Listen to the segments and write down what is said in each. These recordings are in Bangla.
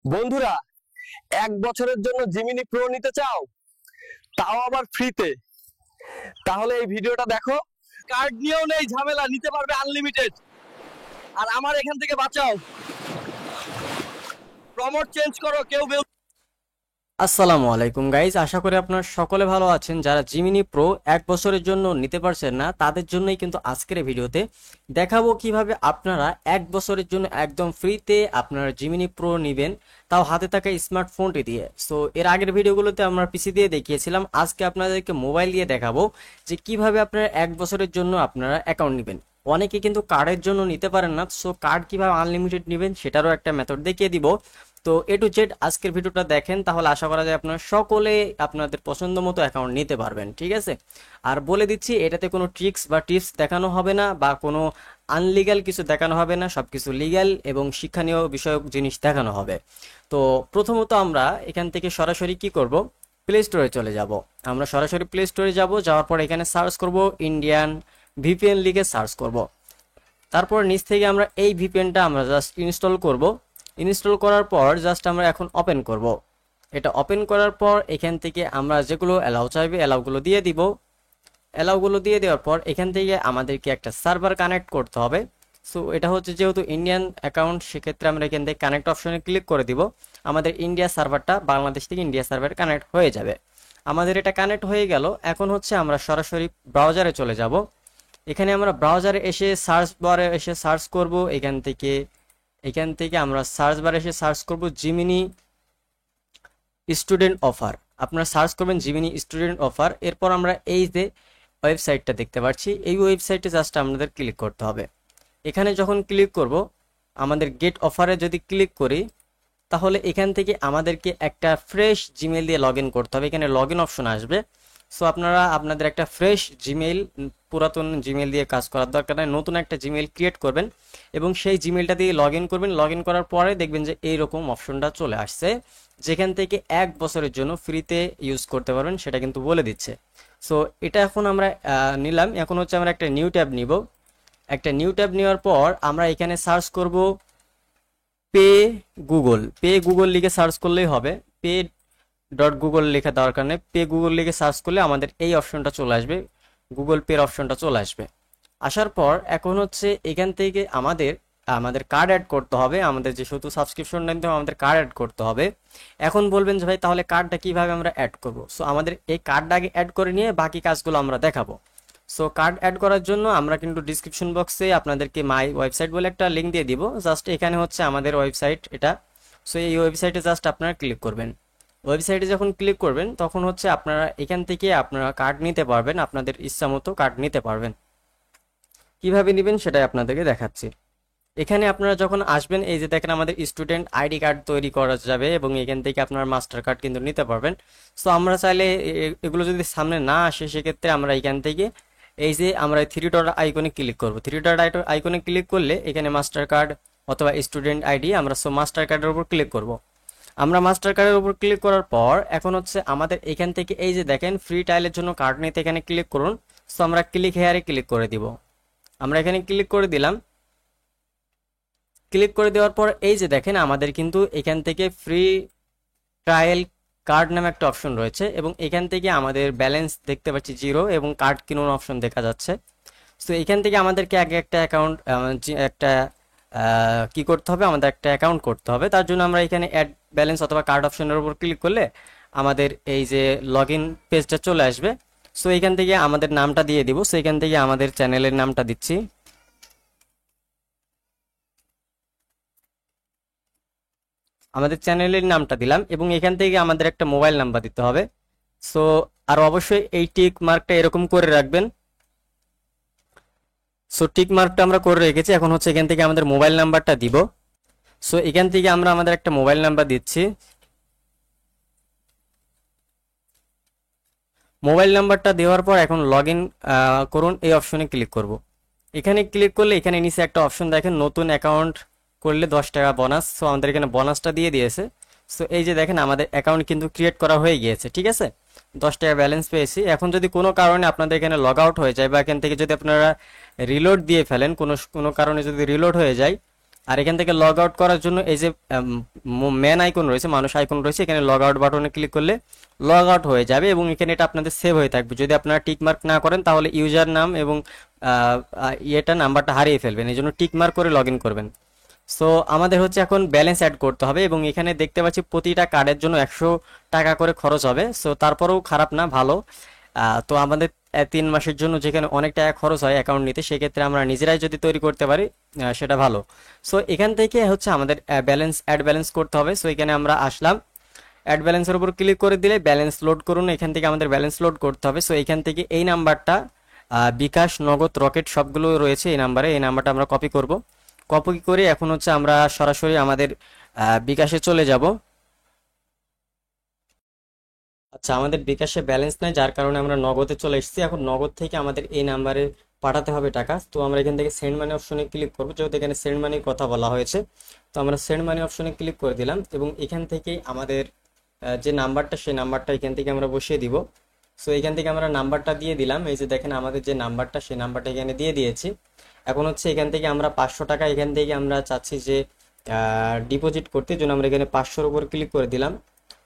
বন্ধুরা, 1 বছরের জন্য জিমিনি প্রো নিতে চাও, তাও আবার ফ্রিতে? তাহলে এই ভিডিওটা দেখো। কার্ড নিয়েও নেই ঝামেলা, নিতে পারবে আনলিমিটেড। আর আমার এখান থেকে বাঁচাও। প্রমোট চেঞ্জ করো, কেউ আসসালামু আলাইকুম গাইজ, আশা করি আপনারা সকলে ভালো আছেন। যারা জিমিনি প্রো 1 বছরের জন্য নিতে পারছেন না, তাদের জন্যই কিন্তু আজকের এই ভিডিওতে দেখাবো কিভাবে আপনারা 1 বছরের জন্য একদম ফ্রিতে আপনারা জিমিনি প্রো নেবেন, তাও হাতে থাকা স্মার্টফোনটি দিয়ে। সো এর আগের ভিডিওগুলোতে আমরা পিসি দিয়ে দেখিয়েছিলাম, আজকে আপনাদেরকে মোবাইল দিয়ে দেখাবো যে কিভাবে আপনারা 1 বছরের জন্য আপনারা অ্যাকাউন্ট নেবেন। অনেকে কিন্তু কার্ডের জন্য নিতে পারেন না, সো কার্ড কিভাবে আনলিমিটেড নেবেন সেটারও একটা মেথড দেখিয়ে দিব। তো এ টু জেড আজকের ভিডিওটা দেখেন, তাহলে আশা করা যায় আপনারা সকলে আপনাদের পছন্দ মতো অ্যাকাউন্ট নিতে পারবেন, ঠিক আছে? আর বলে দিচ্ছি, এটাতে কোনো ট্রিক্স বা টিপস দেখানো হবে না বা কোনো আনলিগাল কিছু দেখানো হবে না, সবকিছু লিগ্যাল এবং শিক্ষণীয় বিষয়ক জিনিস দেখানো হবে। তো প্রথমত আমরা এখান থেকে সরাসরি কি করব, প্লে স্টোরে চলে যাব। আমরা সরাসরি প্লে স্টোরে যাব, যাওয়ার পর এখানে সার্চ করব ইন্ডিয়ান ভিপিএন লিখে সার্চ করব। তারপর নিচ থেকে আমরা এই ভিপিএনটা আমরা জাস্ট ইনস্টল করব। ইনস্টল করার পর জাস্ট আমরা এখন ওপেন করব। এটা ওপেন করার পর এখান থেকে আমরা যেগুলো অ্যালাউ চাইবে অ্যালাউগুলো দিয়ে দিব। অ্যালাউগুলো দিয়ে দেওয়ার পর এখান থেকে আমাদেরকে একটা সার্ভার কানেক্ট করতে হবে। সো এটা হচ্ছে যেহেতু ইন্ডিয়ান অ্যাকাউন্ট, সেক্ষেত্রে আমরা এখান থেকে কানেক্ট অপশনে ক্লিক করে দিব। আমাদের ইন্ডিয়া সার্ভারটা বাংলাদেশ থেকে ইন্ডিয়া সার্ভারে কানেক্ট হয়ে যাবে। আমাদের এটা কানেক্ট হয়ে গেল। এখন হচ্ছে আমরা সরাসরি ব্রাউজারে চলে যাব। এখানে আমরা ব্রাউজারে এসে সার্চ বারে এসে সার্চ করব। এখান থেকে আমরা সার্চ বারে এসে সার্চ করব জিমিনি স্টুডেন্ট অফার। আপনারা সার্চ করবেন জিমিনি স্টুডেন্ট অফার। এরপর আমরা এই যে ওয়েবসাইটটা দেখতে পাচ্ছি, এই ওয়েবসাইটে জাস্ট আমাদের ক্লিক করতে হবে। এখানে যখন ক্লিক করব, আমাদের গেট অফারে যদি ক্লিক করি, তাহলে এখান থেকে আমাদেরকে একটা ফ্রেশ জিমেল দিয়ে লগ ইন করতে হবে। এখানে লগ ইন অপশন আসবে। সো আপনারা আপনাদের একটা ফ্রেশ জিমেল, পুরাতন জিমেল দিয়ে কাজ করার দরকার নেই, নতুন একটা জিমেল ক্রিয়েট করবেন এবং সেই জিমেলটা দিয়ে লগ ইন করবেন। লগ ইন করার পরে দেখবেন যে এইরকম অপশনটা চলে আসছে, যেখান থেকে 1 বছরের জন্য ফ্রিতে ইউজ করতে পারবেন, সেটা কিন্তু বলে দিচ্ছে। সো এটা এখন আমরা নিলাম। এখন হচ্ছে আমরা একটা নিউ ট্যাব নিব। একটা নিউ ট্যাব নেওয়ার পর আমরা এখানে সার্চ করব পে গুগল লিখে সার্চ করলেই হবে। পে ডট গুগল লেখা দরকার নেই, পে গুগল লিখে সার্চ করলে আমাদের এই অপশনটা চলে আসবে, গুগল পের অপশনটা চলে আসবে। আসার পর এখন হচ্ছে এখান থেকে আমাদের আমাদের কার্ড অ্যাড করতে হবে। আমাদের যে শুধু সাবস্ক্রিপশন নিতে হবে, আমাদের কার্ড অ্যাড করতে হবে। এখন বলবেন যে ভাই তাহলে কার্ডটা কিভাবে আমরা অ্যাড করব? সো আমাদের এই কার্ডটা আগে অ্যাড করে নিয়ে বাকি কাজগুলো আমরা দেখাবো। সো কার্ড অ্যাড করার জন্য আমরা কিন্তু ডিসক্রিপশন বক্সে আপনাদেরকে মাই ওয়েবসাইট বলে একটা লিঙ্ক দিয়ে দিব। জাস্ট এখানে হচ্ছে আমাদের ওয়েবসাইট এটা। সো এই ওয়েবসাইটে জাস্ট আপনারা ক্লিক করবেন। ওয়েবসাইটে যখন ক্লিক করবেন তখন হচ্ছে আপনারা এখান থেকে আপনারা কার্ড নিতে পারবেন, আপনাদের ইচ্ছা মতো কার্ড নিতে পারবেন। কিভাবে নেবেন সেটাই আপনাদেরকে দেখাচ্ছি। এখানে আপনারা যখন আসবেন, এই যে দেখেন আমাদের স্টুডেন্ট আইডি কার্ড তৈরি করা যাবে এবং এখান থেকে আপনার মাস্টার কার্ড কিন্তু নিতে পারবেন। সো আমরা চাইলে এগুলো যদি সামনে না আসে, সেক্ষেত্রে আমরা এখান থেকে এই যে আমরা থ্রি ডট আইকনে ক্লিক করব। থ্রি ডট আইকনে ক্লিক করলে এখানে মাস্টার কার্ড অথবা স্টুডেন্ট আইডি, আমরা সো মাস্টার কার্ডের উপর ক্লিক করব। আমরা মাস্টার কার্ডের উপর ক্লিক করার পর এখন হচ্ছে আমাদের এখান থেকে এই যে দেখেন ফ্রি ট্রায়ালের জন্য কার্ড নিতে, এখানে ক্লিক করুন। সো আমরা ক্লিক হেয়ারে ক্লিক করে দিব। আমরা এখানে ক্লিক করে দিলাম। ক্লিক করে দেওয়ার পর এই যে দেখেন আমাদের কিন্তু এখান থেকে ফ্রি ট্রায়াল কার্ড নামে একটা অপশন রয়েছে এবং এখান থেকে আমাদের ব্যালেন্স দেখতে পাচ্ছি 0 এবং কার্ড কিনুন অপশন দেখা যাচ্ছে। সো এখান থেকে আমাদেরকে আগে একটা অ্যাকাউন্ট একটা কি করতে হবে, আমাদের একটা অ্যাকাউন্ট করতে হবে। তার জন্য আমরা এখানে অ্যাড ব্যালেন্স অথবা কার্ড অপশনের উপর ক্লিক করলে আমাদের এই যে লগ ইন পেজটা চলে আসবে। সো এখান থেকে আমাদের নামটা দিয়ে দিব। সো এখান থেকে আমাদের চ্যানেলের নামটা দিচ্ছি। আমাদের চ্যানেলের নামটা দিলাম এবং এখান থেকে আমাদের একটা মোবাইল নাম্বার দিতে হবে। সো আর অবশ্যই এই টিক মার্কটা এরকম করে রাখবেন। সো টিক মার্কটা আমরা করে রেখেছি। এখন হচ্ছে এখান থেকে আমাদের মোবাইল নাম্বারটা দিব। সো এখান থেকে আমরা আমাদের একটা মোবাইল নাম্বার দিচ্ছি। মোবাইল নাম্বারটা দেওয়ার পর এখন লগ ইন করুন, এই অপশনে ক্লিক করব। এখানে ক্লিক করলে এখানে নিচে একটা অপশন দেখেন নতুন অ্যাকাউন্ট করলে 10 টাকা বোনাস। সো আমাদের এখানে বোনাসটা দিয়ে দিয়েছে। সো এই যে দেখেন আমাদের অ্যাকাউন্ট কিন্তু ক্রিয়েট করা হয়ে গিয়েছে, ঠিক আছে? 10 টাকা ব্যালেন্স পেয়েছি। এখন যদি কোনো কারণে আপনাদের এখানে লগ আউট হয়ে যায় বা এখান থেকে যদি আপনারা রিলোড দিয়ে ফেলেন, কোনো কোনো কারণে যদি রিলোড হয়ে যায়, আর এখান থেকে লগ আউট করার জন্য এই যে ম্যান আইকন রয়েছে, মানুষ আইকন রয়েছে, এখানে লগ আউট বাটনে ক্লিক করলে লগ আউট হয়ে যাবে এবং এখানে এটা আপনাদের সেভ হয়ে থাকবে। যদি আপনারা টিক মার্ক না করেন তাহলে ইউজার নাম এবং নাম্বারটা হারিয়ে ফেলবেন, এই জন্য টিক মার্ক করে লগ ইন করবেন। সো আমাদের হচ্ছে এখন ব্যালেন্স অ্যাড করতে হবে এবং এখানে দেখতে পাচ্ছি প্রতিটা কার্ডের জন্য 100 টাকা করে খরচ হবে। সো তারপরেও খারাপ না, ভালো। তো আমাদের 3 মাসের জন্য যেখানে অনেক টাকা খরচ হয় অ্যাকাউন্ট নিতে, সেক্ষেত্রে আমরা নিজেরাই যদি তৈরি করতে পারি সেটা ভালো। সো এখান থেকে হচ্ছে আমাদের অ্যাড ব্যালেন্স করতে হবে। সো এখানে আমরা আসলাম, অ্যাড ব্যালেন্সের উপর ক্লিক করে দিলে ব্যালেন্স লোড করুন, এখান থেকে আমাদের ব্যালেন্স লোড করতে হবে। সো এখান থেকে এই নাম্বারটা বিকাশ, নগদ, রকেট সবগুলো রয়েছে এই নাম্বারটা আমরা কপি করব। কপি করে এখন হচ্ছে আমরা সরাসরি আমাদের বিকাশে চলে যাব। আচ্ছা, আমাদের বিকাশে ব্যালেন্স নাই, যার কারণে আমরা নগদে চলে এসেছি। এখন নগদ থেকে আমাদের এই নাম্বারে পাঠাতে হবে টাকা। তো আমরা এখান থেকে সেন্ড মানি অপশনে ক্লিক করবো, যেহেতু এখানে সেন্ড মানির কথা বলা হয়েছে। তো আমরা সেন্ড মানি অপশনে ক্লিক করে দিলাম এবং এখান থেকে আমাদের যে নাম্বারটা, সেই নাম্বারটা এখান থেকে আমরা বসিয়ে দিব। সো এখান থেকে আমরা নাম্বারটা দিয়ে দিলাম। এই যে দেখেন আমাদের যে নাম্বারটা, সেই নাম্বারটা এখানে দিয়ে দিয়েছি। এখন হচ্ছে এখান থেকে আমরা 500 টাকা এখান থেকে আমরা চাচ্ছি যে ডিপোজিট করতে, জন্য আমরা এখানে 500-র উপর ক্লিক করে দিলাম।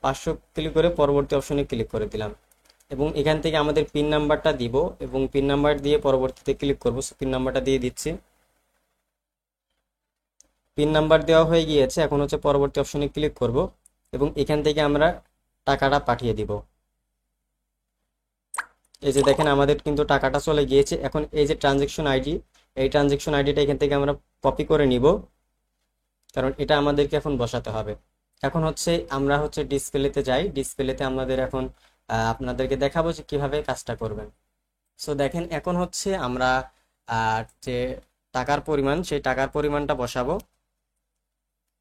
500 ক্লিক করে পরবর্তী অপশনে ক্লিক করে দিলাম এবং এখান থেকে আমাদের পিন নাম্বারটা দিব এবং পিন নাম্বার দিয়ে পরবর্তীতে ক্লিক করব। সো পিন নাম্বারটা দিয়ে দিচ্ছি। পিন নাম্বার দেওয়া হয়ে গিয়েছে। এখন হচ্ছে পরবর্তী অপশনে ক্লিক করব এবং এখান থেকে আমরা টাকাটা পাঠিয়ে দিব। এই যে দেখেন আমাদের কিন্তু টাকাটা চলে গিয়েছে। এখন এই যে ট্রানজেকশন আইডি, এই ট্রানজেকশন আইডিটা এখান থেকে আমরা কপি করে নিব, কারণ এটা আমাদেরকে এখন বসাতে হবে। এখন হচ্ছে আমরা হচ্ছে ডিসপ্লেতে যাই। ডিসপ্লেতে আমাদের এখন আপনাদেরকে দেখাবো যে কিভাবে কাজটা করবেন। সো দেখেন এখন হচ্ছে আমরা যে টাকার পরিমাণ, সেই টাকার পরিমাণটা বসাবো।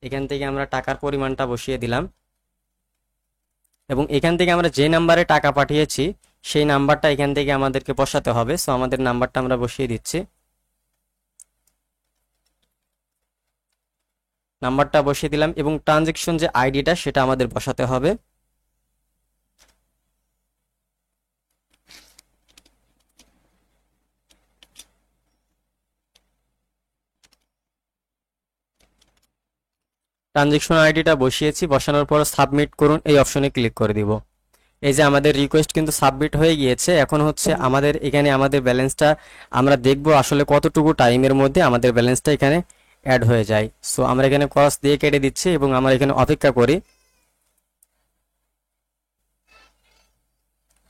এখান থেকে আমরা টাকার পরিমাণটা বসিয়ে দিলাম এবং এখান থেকে আমরা যে নাম্বারে টাকা পাঠিয়েছি সেই নাম্বারটা এখান থেকে আমাদেরকে বসাতে হবে। সো আমাদের নাম্বারটা আমরা বসিয়ে দিচ্ছি। নাম্বারটা বসিয়ে দিলাম এবং ট্রানজেকশন যে আইডিটা, সেটা আমাদের বসাতে হবে। ট্রানজেকশন আইডিটা বসিয়েছি, বসানোর পর সাবমিট করুন এই অপশনে ক্লিক করে দিব। এই যে আমাদের রিকোয়েস্ট কিন্তু সাবমিট হয়ে গিয়েছে। এখন হচ্ছে আমাদের এখানে আমাদের ব্যালেন্সটা আমরা দেখব আসলে কতটুকু টাইমের মধ্যে আমাদের ব্যালেন্সটা এখানে অ্যাড হয়ে যায়। সো আমরা এখানে ক্রস দিয়ে কেটে দিচ্ছি এবং আমরা এখানে অপেক্ষা করি।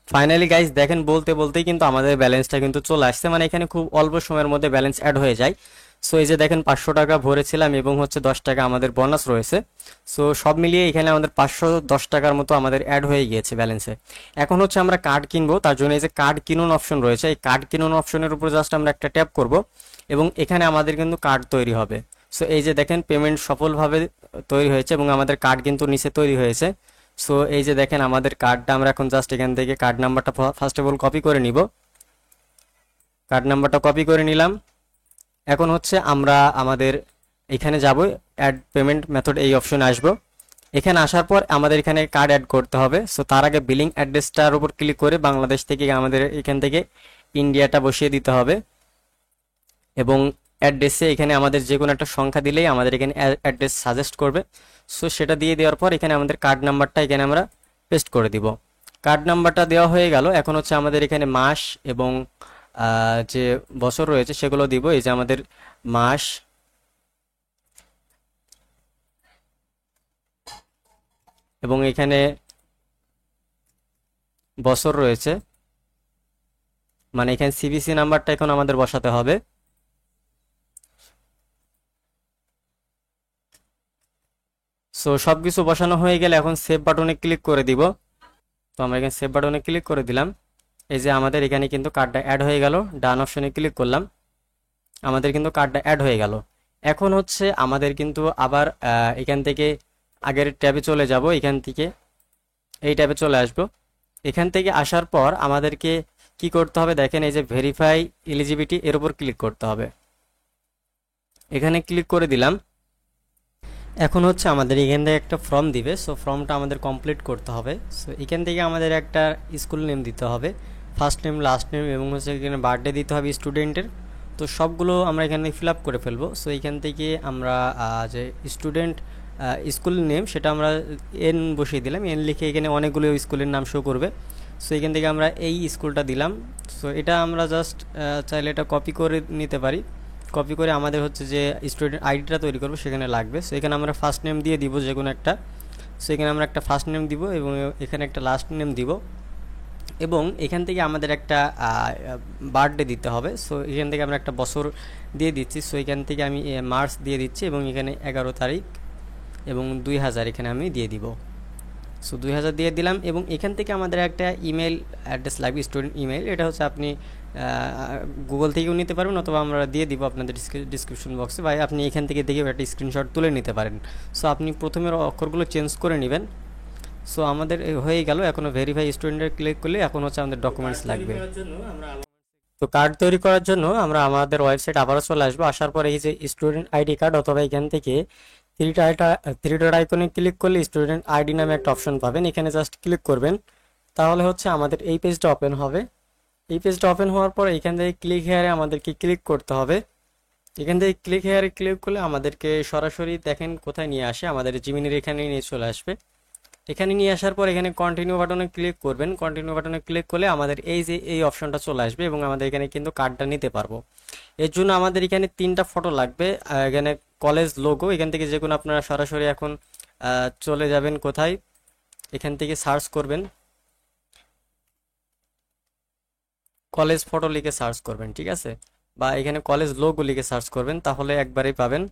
ফাইনালি গাইস দেখেন, বলতে বলতেই কিন্তু আমাদের ব্যালেন্সটা কিন্তু চলে আসছে, মানে এখানে খুব অল্প সময়ের মধ্যে ব্যালেন্স অ্যাড হয়ে যায়। সো এই যে দেখেন 500 টাকা ভরেছিলাম এবং হচ্ছে 10 টাকা আমাদের বোনাস রয়েছে। সো সব মিলিয়ে এখানে আমাদের 510 টাকার মতো আমাদের অ্যাড হয়ে গিয়েছে ব্যালেন্সে। এখন হচ্ছে আমরা কার্ড কিনবো, তার জন্য এই যে কার্ড কিনুন অপশন রয়েছে, এই কার্ড কিনুন অপশনের উপর জাস্ট আমরা একটা ট্যাপ করব এবং এখানে আমাদের কিন্তু কার্ড তৈরি হবে। সো এই যে দেখেন পেমেন্ট সফলভাবে তৈরি হয়েছে এবং আমাদের কার্ড কিন্তু নিচে তৈরি হয়েছে। সো এই যে দেখেন আমাদের কার্ডটা আমরা এখন জাস্ট এখান থেকে কার্ড নাম্বারটা ফার্স্ট অফ অল কপি করে নিব। কার্ড নাম্বারটা কপি করে নিলাম। এখন হচ্ছে আমরা আমাদের এখানে যাব, অ্যাড পেমেন্ট মেথড এই অপশনে আসব। এখানে আসার পর আমাদের এখানে কার্ড অ্যাড করতে হবে। সো তার আগে বিলিং অ্যাড্রেসটার উপর ক্লিক করে বাংলাদেশ থেকে আমাদের এখান থেকে ইন্ডিয়াটা বসিয়ে দিতে হবে এবং অ্যাড্রেসে এখানে আমাদের যে কোনো একটা সংখ্যা দিলেই আমাদের এখানে অ্যাড্রেস সাজেস্ট করবে। সো সেটা দিয়ে দেওয়ার পর এখানে আমাদের কার্ড নাম্বারটা এখানে আমরা পেস্ট করে দিব। কার্ড নাম্বারটা দেওয়া হয়ে গেল। এখন হচ্ছে আমাদের এখানে মাস এবং যে বছর রয়েছে সেগুলো দিব। এই যে আমাদের মাস এবং এখানে বছর রয়েছে, মানে এখানে সিবিসি নাম্বারটা এখন আমাদের বসাতে হবে। সো সবকিছু বসানো হয়ে গেলে এখন সেভ বাটনে ক্লিক করে দিব। তো আমরা এখানে সেভ বাটনে ক্লিক করে দিলাম। এই যে আমাদের এখানে কিন্তু কার্ডটা অ্যাড হয়ে গেল। ডান অপশনে ক্লিক করলাম, আমাদের কিন্তু কার্ডটা অ্যাড হয়ে গেল। এখন হচ্ছে আমাদের কিন্তু আবার এখান থেকে আগের ট্যাবে চলে যাব। এখান থেকে এই ট্যাবে চলে আসব। এখান থেকে আসার পর আমাদেরকে কি করতে হবে দেখেন, এই যে ভেরিফাই এলিজিবিলিটি এর উপর ক্লিক করতে হবে। এখানে ক্লিক করে দিলাম। এখন হচ্ছে আমাদের এখান থেকে একটা ফর্ম দিবে। সো ফর্মটা আমাদের কমপ্লিট করতে হবে। সো এখান থেকে আমাদের একটা স্কুল নেম দিতে হবে, ফার্স্ট নেম, লাস্ট নেম এবং হচ্ছে এখানে বার্থডে দিতে হবে স্টুডেন্টের, তো সবগুলো আমরা এখানে ফিল আপ করে ফেলবো। সো এখান থেকে আমরা যে স্টুডেন্ট স্কুল নেম সেটা আমরা এন বসিয়ে দিলাম, এন লিখে এখানে অনেকগুলো স্কুলের নাম শো করবে। সো এখান থেকে আমরা এই স্কুলটা দিলাম। সো এটা আমরা জাস্ট চাইলে এটা কপি করে নিতে পারি, কপি করে আমাদের হচ্ছে যে স্টুডেন্ট আইডিটা তৈরি করবো সেখানে লাগবে। সো এখানে আমরা ফার্স্ট নেম দিয়ে দিব যে কোনো একটা। সো এখানে আমরা একটা ফার্স্ট নেম দিব এবং এখানে একটা লাস্ট নেম দিব, এবং এখান থেকে আমাদের একটা বার্থডে দিতে হবে। সো এখান থেকে আমরা একটা বছর দিয়ে দিচ্ছি। সো এখান থেকে আমি মার্চ দিয়ে দিচ্ছি এবং এখানে 11 তারিখ এবং 2000 এখানে আমি দিয়ে দিব। সো 2000 দিয়ে দিলাম এবং এখান থেকে আমাদের একটা ইমেল অ্যাড্রেস লাগবে, স্টুডেন্ট ইমেল। এটা হচ্ছে আপনি গুগল থেকেও নিতে পারবেন অথবা আমরা দিয়ে দিব আপনাদের ডিসক্রিপশন বক্সে, বা আপনি এখান থেকে দেখে একটা স্ক্রিনশট তুলে নিতে পারেন। সো আপনি প্রথমের অক্ষরগুলো চেঞ্জ করে নেবেন। সো আমাদের হয়ে গেল। এখনও ভেরিফাই স্টুডেন্টের ক্লিক করলে এখন হচ্ছে আমাদের ডকুমেন্টস লাগবে। তো কার্ড তৈরি করার জন্য আমরা আমাদের ওয়েবসাইট আবারও চলে আসবো। আসার পরে এই যে স্টুডেন্ট আইডি কার্ড, অথবা এখান থেকে থ্রি ডট আইকনে ক্লিক করলে স্টুডেন্ট আইডি নামে একটা অপশন পাবেন, এখানে জাস্ট ক্লিক করবেন। তাহলে হচ্ছে আমাদের এই পেজটা ওপেন হবে। এই পেজটা ওপেন হওয়ার পর এখান থেকে ক্লিক হেয়ারে আমাদেরকে ক্লিক করতে হবে। এখান থেকে ক্লিক হেয়ারে ক্লিক করলে আমাদেরকে সরাসরি দেখেন কোথায় নিয়ে আসে, আমাদের জিমিনির এখানে নিয়ে চলে আসবে। এখানে নিয়ে আসার পর এখানে কন্টিনিউ বাটনে ক্লিক করবেন। কন্টিনিউ বাটনে ক্লিক করলে আমাদের এই যে এই অপশনটা চলে আসবে এবং আমাদের এখানে কিন্তু কার্ডটা নিতে পারবো। এর জন্য আমাদের এখানে 3টা ফটো লাগবে। এখানে কলেজ লোগো, এখান থেকে যে কোনো আপনারা সরাসরি এখন চলে যাবেন কোথায়, এখান থেকে সার্চ করবেন কলেজ ফটো লিখে সার্চ করবেন, ঠিক আছে, বা এখানে কলেজ লোগো লিখে সার্চ করবেন, তাহলে একবারেই পাবেন।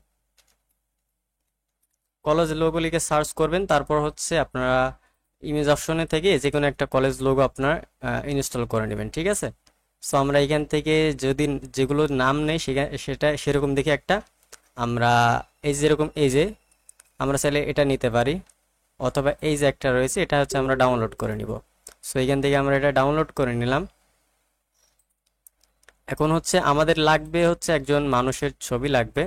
কলেজ লোগো লিখে সার্চ করবেন, তারপর হচ্ছে আপনারা ইমেজ অপশনে থেকে যে কোনো একটা কলেজ লোগো আপনার ইনস্টল করে নেবেন, ঠিক আছে। সো আমরা এখান থেকে যদি যেগুলো নাম নেই সেটা সেরকম দেখে একটা আমরা এই যেরকম এই যে আমরা চাইলে এটা নিতে পারি, অথবা এই যে একটা রয়েছে এটা হচ্ছে আমরা ডাউনলোড করে নিব। সো এখান থেকে আমরা এটা ডাউনলোড করে নিলাম। এখন হচ্ছে আমাদের লাগবে হচ্ছে একজন মানুষের ছবি লাগবে।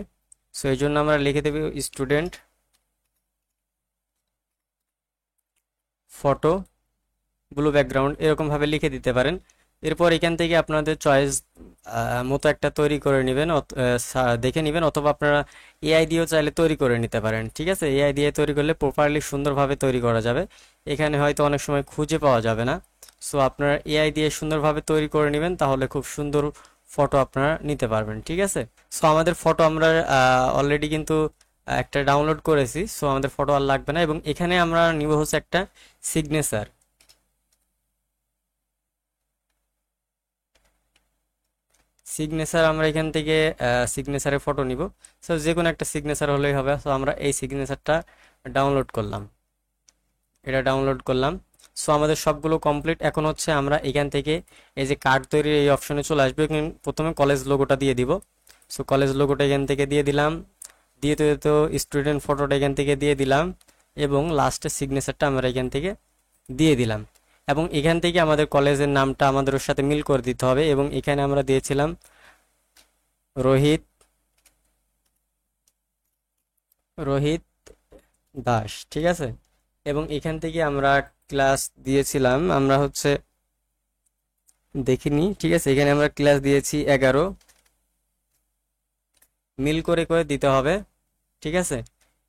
সো এই জন্য আমরা লিখে দেব স্টুডেন্ট ফটো ব্লু ব্যাকগ্রাউন্ড, এরকমভাবে লিখে দিতে পারেন। এরপর এখান থেকে আপনাদের চয়েস মতো একটা তৈরি করে নেবেন, দেখে নেবেন, অথবা আপনারা এআই দিয়েও চাইলে তৈরি করে নিতে পারেন, ঠিক আছে। এআই দিয়ে তৈরি করলে প্রপারলি সুন্দরভাবে তৈরি করা যাবে, এখানে হয়তো অনেক সময় খুঁজে পাওয়া যাবে না। সো আপনারা এআই দিয়ে সুন্দরভাবে তৈরি করে নেবেন, তাহলে খুব সুন্দর ফটো আপনারা নিতে পারবেন, ঠিক আছে। সো আমাদের ফটো আমরা অলরেডি কিন্তু একটা ডাউনলোড করেছি। সো আমাদের ফটো আর লাগবে না, এবং এখানে আমরা নিব হচ্ছে একটা সিগনেচার। সিগনেচার আমরা এখান থেকে সিগনেচারের ফটো নিব। সো যে কোনো একটা সিগনেচার হলেই হবে। সো আমরা এই সিগনেচারটা ডাউনলোড করলাম, এটা ডাউনলোড করলাম। সো আমাদের সবগুলো কমপ্লিট। এখন হচ্ছে আমরা এখান থেকে এই যে কার্ড তৈরির এই অপশনে চলে আসবে। প্রথমে কলেজ লোগোটা দিয়ে দিব। সো কলেজ লোগোটা এখান থেকে দিয়ে দিলাম, দিয়ে তো স্টুডেন্ট ফটোটা এখান থেকে দিয়ে দিলাম, এবং লাস্টের সিগনেচারটা আমরা এখান থেকে দিয়ে দিলাম। এবং এখান থেকে আমাদের কলেজের নামটা আমাদের ওর সাথে মিল করে দিতে হবে, এবং এখানে আমরা দিয়েছিলাম রোহিত রোহিত দাস, ঠিক আছে। এবং এখান থেকে আমরা ক্লাস দিয়েছিলাম, আমরা হচ্ছে দেখিনি, ঠিক আছে, এখানে আমরা ক্লাস দিয়েছি 11, মিল করে করে দিতে হবে, ঠিক আছে।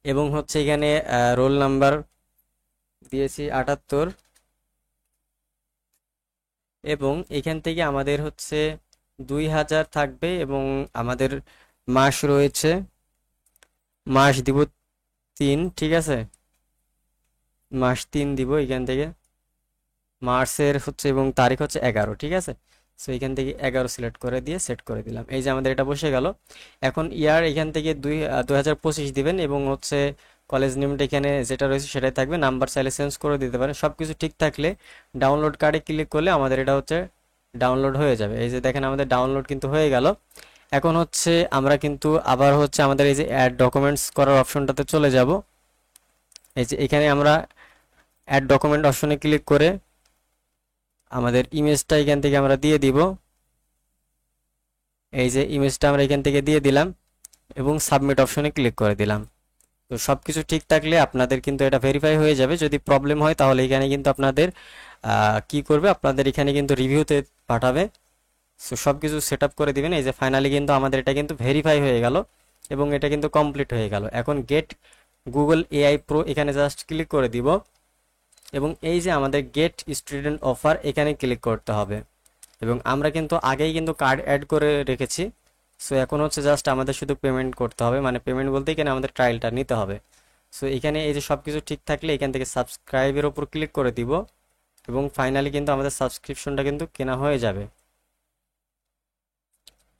এবং হচ্ছে এখানে রোল নাম্বার দিয়েছি 78, এবং এখান থেকে আমাদের হচ্ছে 2000 থাকবে, এবং আমাদের মাস রয়েছে, মাস দিব 3, ঠিক আছে, মাস 3 দিব এখান থেকে। মার্চের হচ্ছে এবং তারিখ হচ্ছে 11, ঠিক আছে। সো এখান থেকে 11 সিলেক্ট করে দিয়ে সেট করে দিলাম। এই যে আমাদের এটা বসে গেল। এখন ইয়ার এখান থেকে 2025 দিবেন, এবং হচ্ছে কলেজ নেমটা এখানে যেটা রয়েছে সেটাই থাকবে, নাম্বার চাইলে চেঞ্জ করে দিতে পারেন। সবকিছু ঠিক থাকলে ডাউনলোড কার্ডে ক্লিক করলে আমাদের এটা হচ্ছে ডাউনলোড হয়ে যাবে। এই যে দেখেন আমাদের ডাউনলোড কিন্তু হয়ে গেল। এখন হচ্ছে আমরা কিন্তু আবার হচ্ছে আমাদের এই যে অ্যাড ডকুমেন্টস করার অপশনটাতে চলে যাব। এই যে এখানে আমরা অ্যাড ডকুমেন্ট অপশনে ক্লিক করে আমাদের ইমেজটা এখান থেকে আমরা দিয়ে দিব। এই যে ইমেজটা আমরা এখান থেকে দিয়ে দিলাম এবং সাবমিট অপশনে ক্লিক করে দিলাম। তো সবকিছু ঠিক থাকলে আপনাদের কিন্তু এটা ভেরিফাই হয়ে যাবে। যদি প্রবলেম হয় তাহলে এখানে কিন্তু আপনাদের কি করবে, আপনাদের এখানে কিন্তু রিভিউতে পাঠাবে। সো সব কিছু সেট আপ করে দিবেন। এই যে ফাইনালি কিন্তু আমাদের এটা কিন্তু ভেরিফাই হয়ে গেল এবং এটা কিন্তু কমপ্লিট হয়ে গেল। এখন গেট গুগল এআই প্রো এখানে জাস্ট ক্লিক করে দিব এবং এই যে আমাদের গেট স্টুডেন্ট অফার এখানে ক্লিক করতে হবে এবং আমরা কিন্তু আগেই কিন্তু কার্ড অ্যাড করে রেখেছি। সো এখন হচ্ছে জাস্ট আমাদের শুধু পেমেন্ট করতে হবে, মানে পেমেন্ট বলতে এখানে আমাদের ট্রায়ালটা নিতে হবে। সো এখানে এই যে সব কিছু ঠিক থাকলে এখান থেকে সাবস্ক্রাইবের উপর ক্লিক করে দিব এবং ফাইনালি কিন্তু আমাদের সাবস্ক্রিপশনটা কিন্তু কেনা হয়ে যাবে।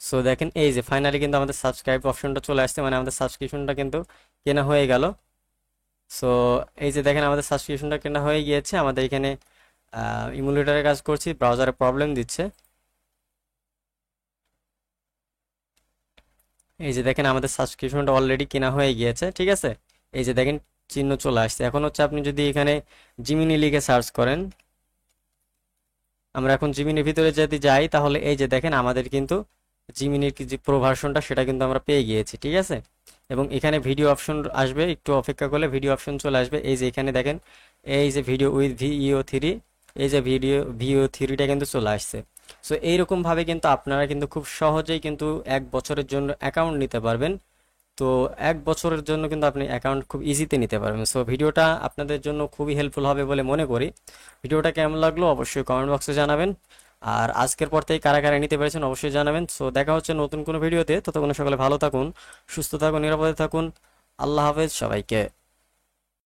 সো দেখেন এই যে ফাইনালি কিন্তু আমাদের সাবস্ক্রাইব অপশনটা চলে আসছে, মানে আমাদের সাবস্ক্রিপশনটা কিন্তু কেনা হয়ে গেল। সো এই যে দেখেন আমাদের সাবস্ক্রিপশনটা কেনা হয়ে গিয়েছে। আমাদের এখানে ইমুলেটরের কাজ করছি, ব্রাউজারে প্রবলেম দিচ্ছে। এই যে দেখেন আমাদের সাবস্ক্রিপশনটা অলরেডি কেনা হয়ে গিয়েছে, ঠিক আছে। এই যে দেখেন চিহ্ন চলে আসছে। এখন হচ্ছে আপনি যদি এখানে জিমিনি লিখে সার্চ করেন, আমরা এখন জিমিনির ভিতরে যদি যাই তাহলে এই যে দেখেন আমাদের কিন্তু জিমিনির যে প্রো ভার্সনটা সেটা কিন্তু আমরা পেয়ে গিয়েছি, ঠিক আছে। এবং এখানে ভিডিও অপশন আসবে, একটু অপেক্ষা করলে ভিডিও অপশন চলে আসবে। এই যে এখানে দেখেন এই যে ভিডিও উইথ VEO3, এই যে VEO3টা কিন্তু চলে আসছে। সো এইরকম ভাবে কিন্তু আপনারা কিন্তু খুব সহজেই কিন্তু 1 বছরের জন্য অ্যাকাউন্ট নিতে পারবেন। তো 1 বছরের জন্য কিন্তু আপনি অ্যাকাউন্ট খুব ইজিতে নিতে পারবেন। সো ভিডিওটা আপনাদের জন্য খুবই হেল্পফুল হবে বলে মনে করি। ভিডিওটা কেমন লাগলো অবশ্যই কমেন্ট বক্সে জানাবেন। আর আজকের পর থেকে কারা কারা নিতে পেরেছেন অবশ্যই জানাবেন। সো দেখা হচ্ছে নতুন কোনো ভিডিওতে, ততক্ষণ সকলে ভালো থাকুন, সুস্থ থাকুন, নিরাপদে থাকুন। আল্লাহ হাফেজ সবাইকে।